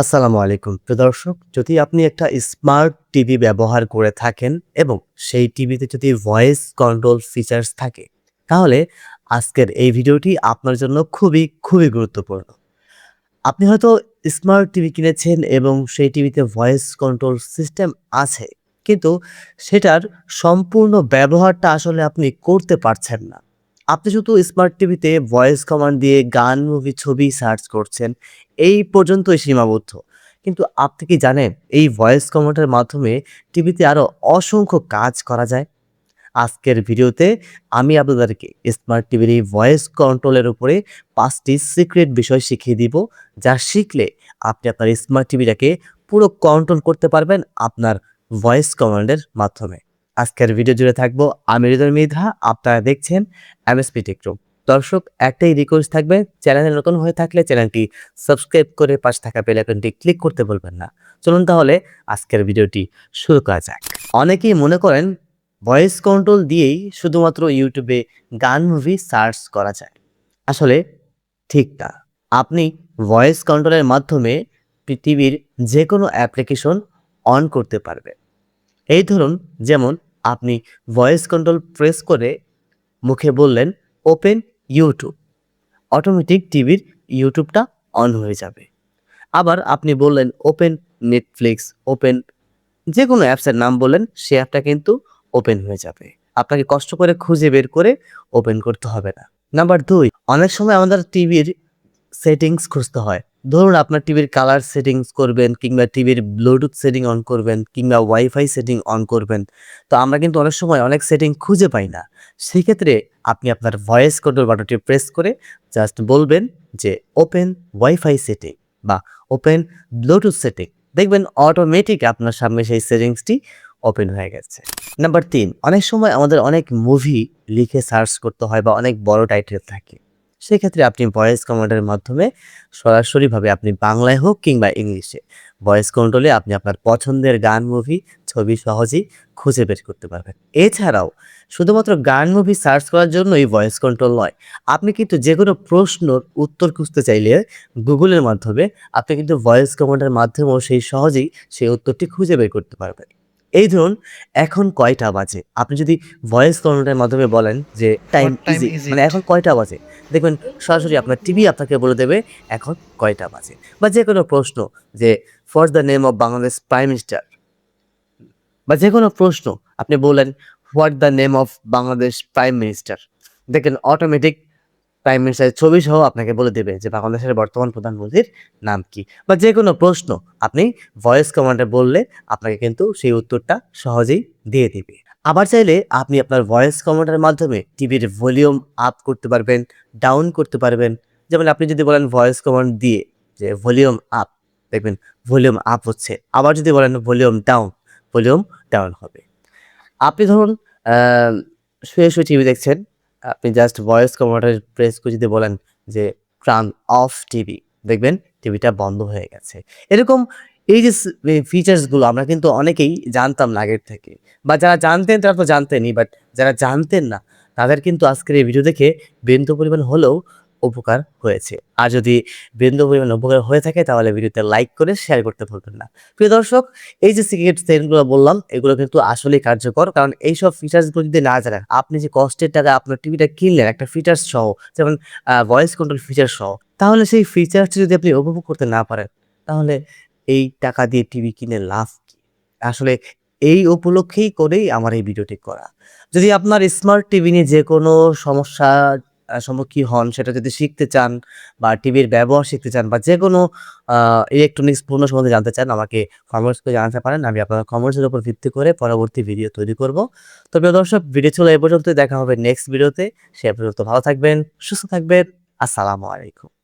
আসসালামু আলাইকুম। প্রিয় দর্শক, যদি আপনি একটা স্মার্ট টিভি ব্যবহার করে থাকেন এবং সেই টিভিতে যদি ভয়েস কন্ট্রোল ফিচার্স থাকে, তাহলে আজকের এই ভিডিওটি আপনার জন্য খুবই গুরুত্বপূর্ণ। আপনি হয়তো স্মার্ট টিভি কিনেছেন এবং সেই টিভিতে ভয়েস কন্ট্রোল সিস্টেম আছে। কিন্তু সেটার সম্পূর্ণ ব্যবহারটা আসলে আপনি করতে পারছেন না। আপনি শুধু স্মার্ট টিভিতে ভয়েস কমান্ড দিয়ে গান, মুভি, ছবি সার্চ করছেন। এই পর্যন্তই সীমাবদ্ধ। কিন্তু আপনি কি জানেন এই ভয়েস কমান্ডের মাধ্যমে টিভিতে আরো অসংখ্য কাজ করা যায়? আজকের ভিডিওতে আমি আপনাদেরকে স্মার্ট টিভির এই ভয়েস কন্ট্রোলের উপরে ৫টি সিক্রেট বিষয় শিখিয়ে দিব, যা শিখলে আপনি আপনার স্মার্ট টিভিটাকে পুরো কন্ট্রোল করতে পারবেন আপনার ভয়েস কমান্ডের মাধ্যমে। আজকের ভিডিও জুড়ে থাকবো আমি হৃদয় মৃধা, আপনারা দেখছেন এমএসপি টেক রুম। দর্শক, একটাই রিকোয়েস্ট থাকবে, চ্যানেলে নতুন হয়ে থাকলে চ্যানেলটি সাবস্ক্রাইব করে পাশে থাকা বেল আইকনটি ক্লিক করতে বলবেন না। চলুন তাহলে আজকের ভিডিওটি শুরু করা যাক। অনেকেই মনে করেন ভয়েস কন্ট্রোল দিয়েই শুধুমাত্র ইউটিউবে গান, মুভি সার্চ করা যায়। আসলে ঠিক না। আপনি ভয়েস কন্ট্রোলের মাধ্যমে পৃথিবীর যেকোনো অ্যাপ্লিকেশন অন করতে পারবেন। এই ধরুন, যেমন আপনি ভয়েস কন্ট্রোল প্রেস করে মুখে বললেন ওপেন ইউটিউব, অটোমেটিক টিভির ইউটিউবটা অন হয়ে যাবে। আবার আপনি বললেন ওপেন নেটফ্লিক্স, ওপেন যেকোনো অ্যাপসের নাম বললেন, সে অ্যাপটা কিন্তু ওপেন হয়ে যাবে। আপনাকে কষ্ট করে খুঁজে বের করে ওপেন করতে হবে না। নাম্বার ২, অনেক সময় আমাদের টিভির সেটিংস খুঁজতে হয়। ধরুন আপনার টিভির কালার সেটিংস করবেন, কিংবা টিভির ব্লুটুথ সেটিং অন করবেন, কিংবা ওয়াইফাই সেটিং অন করবেন। তো আমরা কিন্তু অনেক সময় অনেক সেটিং খুঁজে পাই না। সেক্ষেত্রে আপনি আপনার ভয়েস কন্ট্রোল বাটনটি প্রেস করে জাস্ট বলবেন যে ওপেন ওয়াইফাই সেটিং বা ওপেন ব্লুটুথ সেটিং। দেখবেন অটোমেটিক আপনার সামনে সেই সেটিংসটি ওপেন হয়ে গেছে। নাম্বার ৩, অনেক সময় আমাদের অনেক মুভি লিখে সার্চ করতে হয় বা অনেক বড় টাইটেল থাকে। সেক্ষেত্রে আপনি ভয়েস কমান্ডের মাধ্যমে সরাসরিভাবে আপনি বাংলায় হোক কিংবা ইংলিশে ভয়েস কন্ট্রোলে আপনি আপনার পছন্দের গান, মুভি, ছবি সহজেই খুঁজে বের করতে পারবেন। এছাড়াও শুধুমাত্র গান, মুভি সার্চ করার জন্যই ভয়েস কন্ট্রোল নয়। আপনি কিন্তু যেকোনো প্রশ্নর উত্তর খুঁজতে চাইলে গুগলের মাধ্যমে আপনি কিন্তু ভয়েস কমান্ডের মাধ্যমেও সহজেই সেই উত্তরটি খুঁজে বের করতে পারবেন। এই ধরুন, এখন কয়টা বাজে? আপনি যদি ভয়েস কমান্ডের মাধ্যমে বলেন যে time What time easy, is মানে it? এখন কয়টা বাজে? দেখবেন সরাসরি আপনার টিভি আপনাকে বলে দেবে এখন কয়টা বাজে। বা যেকোনো প্রশ্ন যে what's the name of Bangladesh prime minister, বা যেকোনো প্রশ্ন আপনি বললেন what the name of Bangladesh prime minister, দেখেন অটোমেটিক প্রাইম মিনিস্টারের ছবি সহ আপনাকে বলে দেবে যে বাংলাদেশের বর্তমান প্রধানমন্ত্রীর নাম কি। বা যেকোনো প্রশ্ন আপনি ভয়েস কমান্ডে বললে আপনাকে কিন্তু সেই উত্তরটা সহজেই দিয়ে দিবে। আবার চাইলে আপনি আপনার ভয়েস কমান্ডের মাধ্যমে টিভির ভলিউম আপ করতে পারবেন, ডাউন করতে পারবেন। যেমন আপনি যদি বলেন ভয়েস কমান্ড দিয়ে যে ভলিউম আপ, দেখবেন ভলিউম আপ হচ্ছে। আবার যদি বলেন ভলিউম ডাউন, ভলিউম ডাউন হবে। আপনি ধরুন আ শুয়ে টিভি দেখছেন। আপনি জাস্ট ভয়েস কমান্ডার প্রেস করে যদি বলেন যে টার্ন অফ টিভি, দেখবেন টিভিটা বন্ধ হয়ে গেছে। এরকম এই যে ফিচার্স গুলো আমরা কিন্তু অনেকেই জানতাম না আগের থেকে। বা যারা জানতেন তারা তো জানতেনই, বাট যারা জানতেন না তাদের কিন্তু আজকের এই ভিডিও দেখে বিন্দু পরিমাণ হলেও উপকার হয়েছে। আর যদি বিন্দু পরিমাণ উপকার হয়ে থাকে তাহলে ভিডিওতে লাইক করে শেয়ার করতে ভুলবেন না। প্রিয় দর্শক, এই যে সিক্রেট সেটগুলো বললাম, এগুলো কিন্তু আসলেই কার্যকর। কারণ এইসব ফিচার্সগুলো যদি না জানেন, আপনি যে কষ্টের টাকায় আপনার টিভিটা কিনলেন একটা ফিচার্স সহ, যেমন ভয়েস কন্ট্রোল ফিচার সহ, তাহলে সেই ফিচার্সটি যদি আপনি উপভোগ করতে না পারেন, তাহলে এই টাকা দিয়ে টিভি কিনে লাভ কি? আসলে এই উপলক্ষেই করেই আমার এই ভিডিওটি করা। যদি আপনার স্মার্ট টিভি নিয়ে যেকোনো সমস্যা সম্মুখীন হন, সেটা যদি শিখতে চান বা টিভির ব্যবহার শিখতে চান বা যেকোনো আ ইলেকট্রনিক্স পণ্য সম্বন্ধে জানতে চান, আমাকে কমেন্টস করে জানাতে পারেন। আমি আপনার কমেন্টস এর উপর ভিত্তি করে পরবর্তী ভিডিও তৈরি করব। তো প্রিয় দর্শক, ভিডিও ছিল এ পর্যন্তই। দেখা হবে নেক্সট ভিডিওতে। সে পর্যন্ত ভালো থাকবেন, সুস্থ থাকবেন। আসসালামু আলাইকুম।